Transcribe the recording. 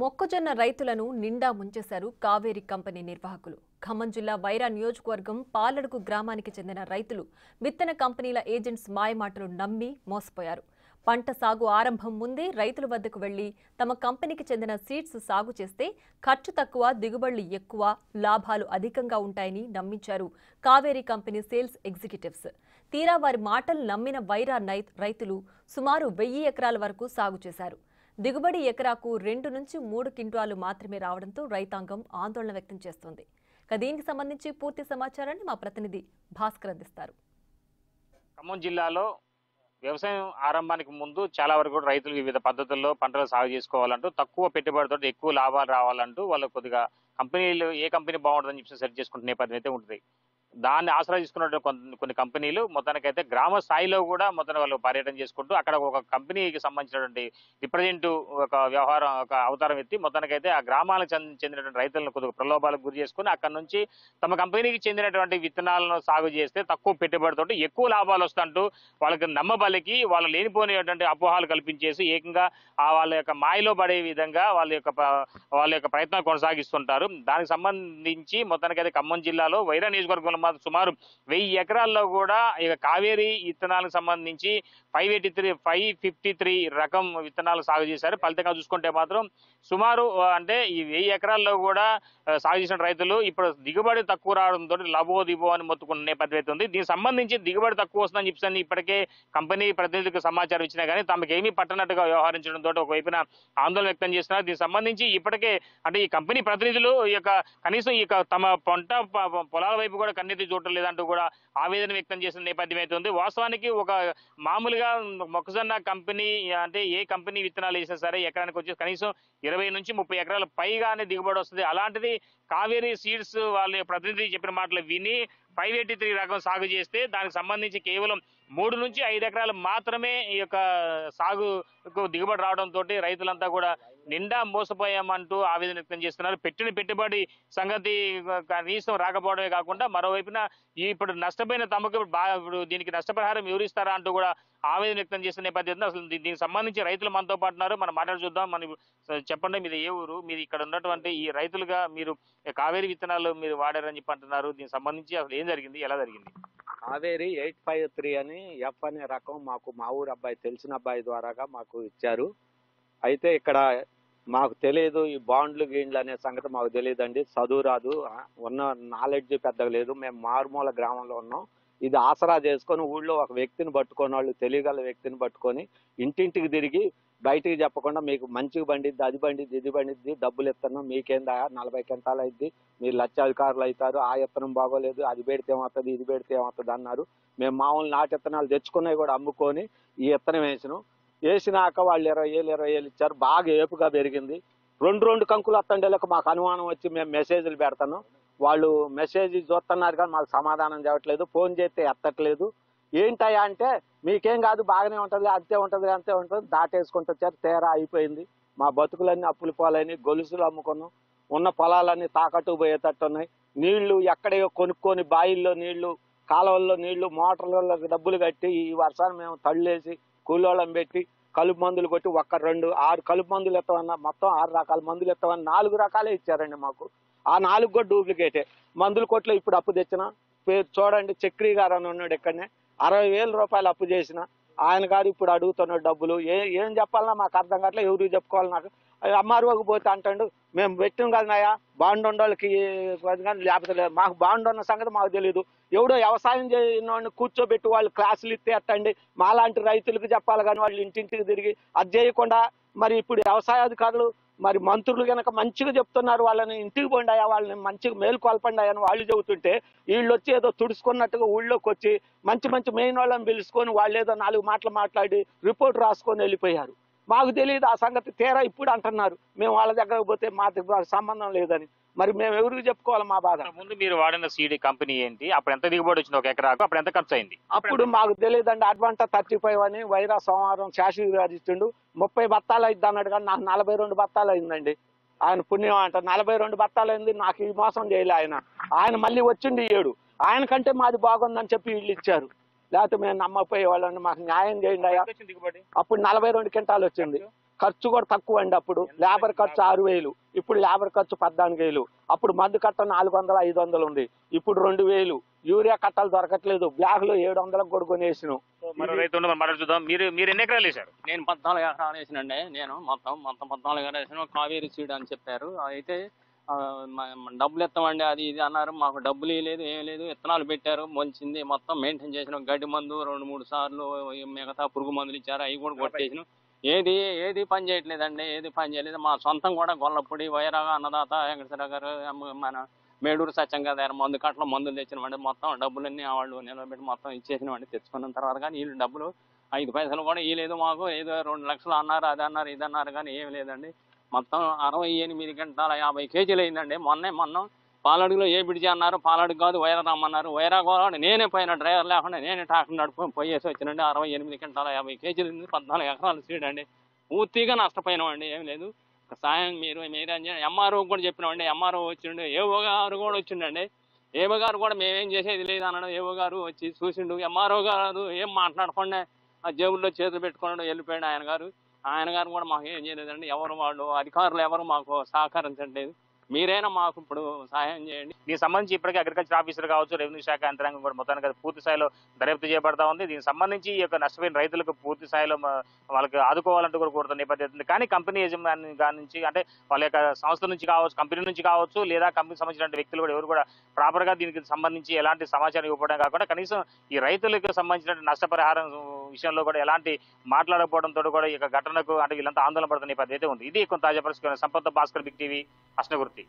మొక్కజొన్న రైతులను నిండా ముంచేశారు కావేరి కంపెనీ నిర్వాహకులు. ఖమ్మం జిల్లా వైరా నియోజకవర్గం పాలడుగు గ్రామానికి చెందిన రైతులు విత్తన కంపెనీల ఏజెంట్స్ మాయమాటలు నమ్మి మోసపోయారు. పంట సాగు ఆరంభం ముందే రైతుల వద్దకు వెళ్లి తమ కంపెనీకి చెందిన సీడ్స్ సాగు చేస్తే ఖర్చు తక్కువ, దిగుబడులు ఎక్కువ, లాభాలు అధికంగా ఉంటాయని నమ్మించారు కావేరి కంపెనీ సేల్స్ ఎగ్జిక్యూటివ్స్. తీరా వారి మాటలు నమ్మిన వైరా రైతులు సుమారు 1000 ఎకరాల వరకు సాగు చేశారు. దిగుబడి ఎకరాకు 2 నుంచి 3 క్వింటాలు మాత్రమే రావడంతో రైతాంగం ఆందోళన వ్యక్తం చేస్తోంది. దీనికి సంబంధించి పూర్తి సమాచారాన్ని మా ప్రతినిధి భాస్కర్ అందిస్తారు. ఖమ్మం జిల్లాలో వ్యవసాయం ఆరంభానికి ముందు చాలా వరకు రైతులు వివిధ పద్ధతుల్లో పంటలు సాగు చేసుకోవాలంటూ, తక్కువ పెట్టుబడితో ఎక్కువ లాభాలు రావాలంటూ వాళ్ళు కొద్దిగా కంపెనీలు ఏ కంపెనీ బాగుంటుందని చెప్పి సెర్చ్ చేసుకుంటున్న నేపథ్యం అయితే ఉంటుంది. దాన్ని ఆసరా తీసుకున్న కొన్ని కంపెనీలు మొత్తానికైతే గ్రామ స్థాయిలో కూడా మొత్తం వాళ్ళు పర్యటన చేసుకుంటూ అక్కడ ఒక కంపెనీకి సంబంధించినటువంటి రిప్రజెంటివ్ ఒక వ్యవహారం ఒక అవతారం ఎత్తి మొత్తానికైతే ఆ గ్రామాలకు చెందినటువంటి రైతులను కొద్దిగా ప్రలోభాలకు గురి చేసుకుని అక్కడ నుంచి తమ కంపెనీకి చెందినటువంటి విత్తనాలను సాగు చేస్తే తక్కువ పెట్టుబడితో ఎక్కువ లాభాలు వస్తుంటూ వాళ్ళకి నమ్మబలికి వాళ్ళు లేనిపోయినటువంటి అపోహాలు కల్పించేసి ఏకంగా వాళ్ళ యొక్క మాయలో పడే విధంగా వాళ్ళ యొక్క ప్రయత్నాలు కొనసాగిస్తుంటారు. దానికి సంబంధించి మొత్తానికైతే ఖమ్మం జిల్లాలో వైరా నియోజకవర్గంలో సుమారు 1000 ఎకరాల్లో కూడా ఇక కావేరీ విత్తనాలకు సంబంధించి 553 రకం విత్తనాలు సాగు చేశారు. ఫలితంగా చూసుకుంటే మాత్రం సుమారు అంటే ఈ 1000 ఎకరాల్లో కూడా సాగు చేసిన రైతులు ఇప్పుడు దిగుబడి తక్కువ రావడంతో లబో అని మొత్తుకున్న నేపథ్యం అయితే ఉంది. దీనికి సంబంధించి దిగుబడి తక్కువ వస్తుందని చెప్పి ఇప్పటికే కంపెనీ ప్రతినిధులకు సమాచారం ఇచ్చినా కానీ తమకేమీ పట్టనట్టుగా వ్యవహరించడంతో ఒకవైపున ఆందోళన వ్యక్తం చేస్తున్నారు. దీనికి సంబంధించి ఇప్పటికే అంటే ఈ కంపెనీ ప్రతినిధులు కనీసం తమ పంట పొలాల వైపు కూడా కన్నెత్తి చూడటం లేదంటూ కూడా ఆవేదన వ్యక్తం చేసిన నేపథ్యం అయితే ఉంది. వాస్తవానికి ఒక మామూలుగా మొక్కజొన్న కంపెనీ అంటే ఏ కంపెనీ విత్తనాలు వేసినా సరే ఎకరానికి వచ్చి కనీసం 20 నుంచి 30 ఎకరాల పైగానే దిగుబడి వస్తుంది. అలాంటిది కావేరీ సీడ్స్ వాళ్ళ ప్రతినిధి చెప్పిన మాటలు విని 583 రకం సాగు చేస్తే దానికి సంబంధించి కేవలం 3 నుంచి 5 ఎకరాలు మాత్రమే ఈ యొక్క సాగుకు దిగుబడి రావడంతో రైతులంతా కూడా నిండా మోసపోయామంటూ ఆవేదన వ్యక్తం చేస్తున్నారు. పెట్టిన పెట్టుబడి సంగతి కనీసం రాకపోవడమే కాకుండా మరోవైపున ఇప్పుడు నష్టపోయిన తమకు ఇప్పుడు దీనికి నష్టపరిహారం వివరిస్తారా అంటూ కూడా ఆవేదన వ్యక్తం చేస్తున్న నేపథ్యంలో అసలు దీనికి సంబంధించి రైతులు మనతో పాటున్నారు. మనం మాట్లాడి చూద్దాం. మనం చెప్పండి, మీది ఏ ఊరు? మీరు ఇక్కడ ఉన్నటువంటి ఈ రైతులుగా మీరు కావేరీ విత్తనాలు మీరు వాడారని చెప్పి అంటున్నారు. దీనికి సంబంధించి అసలు ఏం జరిగింది, ఎలా జరిగింది? కావేరీ 853 అని ఎఫ్ అనే రకం మాకు మా ఊరు అబ్బాయి తెలిసిన అబ్బాయి ద్వారాగా మాకు ఇచ్చారు. అయితే ఇక్కడ మాకు తెలియదు ఈ బాండ్లు గీండ్లు అనే సంగతి మాకు తెలియదండి. చదువు రాదు, ఉన్న నాలెడ్జ్ పెద్దగా లేదు. మేము మారుమూల గ్రామంలో ఉన్నాం. ఇది ఆసరా చేసుకొని ఊళ్ళో ఒక వ్యక్తిని పట్టుకొని, వాళ్ళు తెలియగల వ్యక్తిని పట్టుకొని ఇంటింటికి తిరిగి బయటికి చెప్పకుండా మీకు మంచిగా బండిద్ది, అది బండిద్ది, ఇది బండిద్ది, డబ్బులు ఇస్తున్నాం, మీకేందా 40 క్వింటాలు అయింది, మీరు లక్షాధికారులు అవుతారు, ఆ ఇత్తనం బాగోలేదు, అది పెడితే ఏమవుతుంది, ఇది పెడితే ఏమవుతుంది అన్నారు. మేము మామూలు నాటు ఇత్తనాలు తెచ్చుకున్నవి కూడా అమ్ముకొని ఈ ఇత్తనం వేసినాక వాళ్ళు 20,000 ఇచ్చారు. బాగా ఏపుగా పెరిగింది. 2 కంకులు వస్తుండేలకు మాకు అనుమానం వచ్చి మేము మెసేజ్లు పెడతాను. వాళ్ళు మెసేజ్ చూస్తున్నారు కానీ మాకు సమాధానం చేయట్లేదు. ఫోన్ చేస్తే ఎత్తట్లేదు. ఏంటయ్యా అంటే మీకేం కాదు, బాగానే ఉంటుంది, అంతే ఉంటుంది, అంతే ఉంటుంది, దాటేసుకుంటూ వచ్చారు. తేరా అయిపోయింది. మా బతుకులన్నీ అప్పులు పోలని, గొలుసులు అమ్ముకున్నాం. ఉన్న పొలాలన్నీ తాకట్టు పోయేటట్టు ఉన్నాయి. నీళ్లు ఎక్కడో కొనుక్కొని బాయిల్లో నీళ్లు, కాలువల్లో నీళ్లు, మోటార్లలో డబ్బులు కట్టి ఈ వర్షాన్ని మేము తళ్ళేసి కూలోళ్ళం పెట్టి కలుపు మందులు కొట్టి 6 కలుపు మందులు ఎత్తమన్నా మొత్తం 6 రకాల మందులు ఎత్తమని 4 రకాలే ఇచ్చారండి మాకు. ఆ 4 కూడా డూప్లికేటే. మందుల కొట్లో ఇప్పుడు అప్పు తెచ్చిన పేరు చూడండి, చక్రీ గారు అని ఉన్నాడు ఇక్కడనే, 60,000 రూపాయలు అప్పు చేసిన ఆయన గారు ఇప్పుడు అడుగుతున్నాడు డబ్బులు. ఏం చెప్పాలన్నా మాకు అర్థం కావట్లేదు. ఎవరికి చెప్పుకోవాలి? నాకు అమ్మారుకు పోతే అంటాడు మేము పెట్టిన కదన్నాయా బాండ్ ఉండోళ్ళకి కానీ లేకపోతే లేదు. మాకు బాండ్ ఉన్న సంగతి మాకు తెలియదు. ఎవడో వ్యవసాయం చేయని కూర్చోబెట్టి వాళ్ళు క్లాసులు ఇస్తే అట్టండి మాలాంటి రైతులకు చెప్పాలి కానీ వాళ్ళు ఇంటింటికి తిరిగి అది చేయకుండా మరి ఇప్పుడు వ్యవసాయ అధికారులు మరి మంత్రులు కనుక మంచిగా చెప్తున్నారు, వాళ్ళని ఇంటికి పోండాయా, వాళ్ళని మంచిగా మేలుకొల్పండి అని వాళ్ళు చెబుతుంటే వీళ్ళు వచ్చి ఏదో తుడుచుకున్నట్టుగా ఊళ్ళోకి వచ్చి మంచి మెయిన్ వాళ్ళని పిలుచుకొని వాళ్ళు ఏదో 4 మాటలు మాట్లాడి రిపోర్ట్ రాసుకొని వెళ్ళిపోయారు. మాకు తెలియదు ఆ సంగతి. తీరా ఇప్పుడు అంటున్నారు మేము వాళ్ళ దగ్గరకు పోతే మాకు సంబంధం లేదని. మరి మేము ఎవరికి చెప్పుకోవాలి మా బాధ? ముందు మీరు వాడిన సీడీ కంపెనీ ఏంటి, అప్పుడు ఎంత దిగుబడి వచ్చింది ఒక ఎకరాకు, అప్పుడు ఎంత ఖర్చు అయింది? అప్పుడు మాకు తెలియదండి. అడ్వాంట 35 అని వైరా సోమవారం శాశ్వత గారు ఇచ్చిండు. 30 బత్తాలు అయింది అన్నాడు కానీ నాకు 42 బత్తాలు అయిందండి. ఆయన పుణ్యం అంట. 42 బత్తాలు అయింది. నాకు ఈ మోసం చేయలే ఆయన మళ్ళీ వచ్చిండు 7. ఆయన కంటే మాది బాగుందని చెప్పి వీళ్ళు ఇచ్చారు. లేకపోతే మేము నమ్మపోయే వాళ్ళని మాకు న్యాయం చేయండి అయ్యా. అప్పుడు 42 క్వింటాలు వచ్చింది. ఖర్చు కూడా తక్కువ అండి. అప్పుడు లేబర్ ఖర్చు 6,000, ఇప్పుడు లేబర్ ఖర్చు 14,000. అప్పుడు మందు కట్ట 400, 500 ఉంది, ఇప్పుడు 2,000. యూరియా కట్టలు దొరకట్లేదు, బ్లాక్ లో 700 కూడా కొనేసినాం. మరో రైతు ఉన్నారు, మనం చూద్దాం. మీరు ఎన్ని ఎకరాలు వేశారు? నేను 14 ఎకరాలు వేసినండి. నేను మొత్తం 14 ఎకరాలు వేసాను. కావేరీ సీడ్ అని చెప్పారు. అయితే డబ్బులు ఇస్తామండి అది ఇది అన్నారు. మాకు డబ్బులు లేదు, ఏం లేదు. విత్తనాలు పెట్టారు, మొలిచింది, మొత్తం మెయింటైన్ చేసినాం. గడ్డి మందు 2-3 సార్లు, మిగతా పురుగు మందులు ఇచ్చారు, అవి కూడా కొట్టేసినాం. ఏది పని చేయట్లేదండి, ఏది పని చేయలేదు. మా సొంతం కూడా గొల్లపూడి, వైరాగా, అన్నదాత, వెంకటేశ్వర గారు, మన మేడూరు సత్యంగా దగ్గర మందు కట్టలో మందులు తెచ్చినామండి. మొత్తం డబ్బులన్నీ వాళ్ళు నిలబెట్టి మొత్తం ఇచ్చేసినామండి. తెచ్చుకున్న తర్వాత కానీ వీళ్ళు డబ్బులు 5 పైసలు కూడా ఇవ్వలేదు మాకు. ఏదో 2 లక్షలు అన్నారు, అది అన్నారు, ఇది అన్నారు, కానీ ఏమి లేదండి. మొత్తం 68 గంటల 50 కేజీలు అయిందండి. మొన్న పాలడుగులో ఏ బిడిచి అన్నారు, పాలడుగు కాదు వైరా రమ్మన్నారు. వైరా కూడా నేనే పోయిన, డ్రైవర్ లేకుండా నేనే ట్రాక్టర్ నడుపుకొని పోయేసి వచ్చినండి. 68 గంటల 50 కేజీలు 14 ఎకరాలు సీడ్ అండి. పూర్తిగా నష్టపోయినామండి. ఏం లేదు, సాయం మీరే ఎంఆర్ఓ కూడా చెప్పినామండి. ఎంఆర్ఓ వచ్చిండు, ఏఓ గారు కూడా వచ్చిండండి. ఏఓ గారు కూడా మేమేం చేసేది లేదు అన్నాడు. ఏఓ గారు వచ్చి చూసిండు. ఎంఆర్ఓ గారు ఏం మాట్లాడకుండా ఆ జేబుల్లో చేతులు పెట్టుకున్నాడు, వెళ్ళిపోయాడు ఆయన గారు కూడా మాకు ఏం చేయలేదండి. వాళ్ళు అధికారులు ఎవరు మాకు సహకరించట్లేదు. మీరైనా మాకు ఇప్పుడు సహాయం చేయండి. దీనికి సంబంధించి ఇప్పటికే అగ్రికల్చర్ ఆఫీసర్ కావచ్చు, రెవెన్యూ శాఖ యంత్రాంగం కూడా మొత్తానికి పూర్తి స్థాయిలో దర్యాప్తు చేయబడతా ఉంది. దీనికి సంబంధించి ఈ యొక్క నష్టపోయిన రైతులకు పూర్తి స్థాయిలో వాళ్ళకి ఆదుకోవాలంటూ కూడా కోరుతున్న నేపథ్యం ఉంది. కానీ కంపెనీ యజమాని నుంచి, అంటే వాళ్ళ యొక్క సంస్థ నుంచి కావచ్చు, కంపెనీ నుంచి కావచ్చు, లేదా కంపెనీకి సంబంధించిన వ్యక్తులు కూడా ఎవరు కూడా ప్రాపర్ గా దీనికి సంబంధించి ఎలాంటి సమాచారం ఇవ్వడం కాకుండా కనీసం ఈ రైతులకు సంబంధించిన నష్టపరిహారం విషయంలో కూడా ఎలాంటి మాట్లాడకపోవడంతో కూడా ఈ యొక్క ఘటనకు అంటే వీళ్ళంతా ఆందోళన పడుతున్న నేపథ్యం అయితే ఉంది. ఇది కొంత తాజా పరిస్థితి. Sampath Bhaskar, big TV, అష్నగుర్తి.